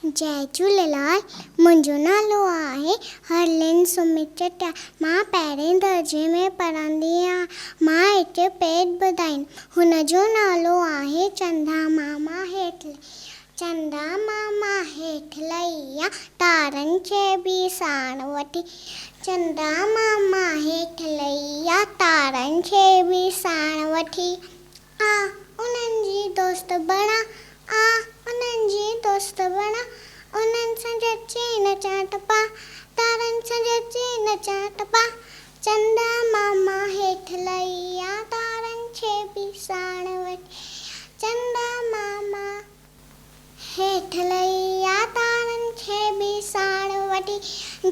जय झूलेलाल। मुंहिंजो नालो आहे हरलिन सुमित चटिया। मां पहिरें दर्जे में पढ़ंदी आहियां। मां हिते पेज ॿुधाईंदमि। हुनजो नालो आहे चंदा मामा हेठि चंदा मामा हेठि लही तारनि खे बि साण वठी। चंदा मामा हेठि लही तारनि खे बि साण वठी। आ उन्हनि जी दोस्त बणा, आ उन्हनि जी दोस्त बणा। उन्हनि सां गॾिजी नचां टपा, तारनि सां गॾिजी नचां टपा। चंदा मामा हेठि लही तारनि खे बि साण वठी। चंदा मामा हेठि लही तारनि खे बि साण वठी।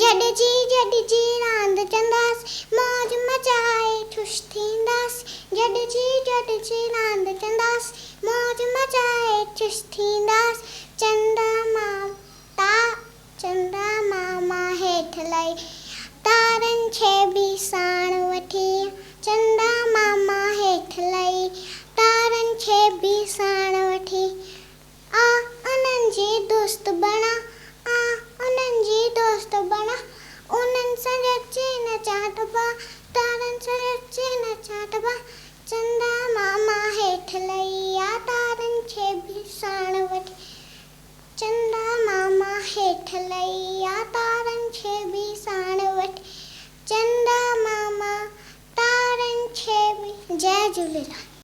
गॾिजी गॾिजी रांदि कंदासीं, मौज मचाए ख़ुशि थींदासीं। गॾिजी गॾिजी रांदि कंदासीं, मौज मचाए ख़ुशि थींदासीं। चंदा मामा हेठि लही तारनि खे बि साण वठी। चंदा मामा हेठि लही तारनि खे बि साण वठी। आ उन्हनि जी दोस्त बणा, आ उन्हनि जी दोस्त बणा। उन्हनि सां गॾिजी नचां टपा, तारनि सां गॾिजी नचां टपा। चंदा मामा हेठि लही तारनि खे बि साण वठी। चंदा मामा हेठि लही तारनि खे बि साण वठी। चंदा मामा तारनि खे बि। जय झूलेलाल।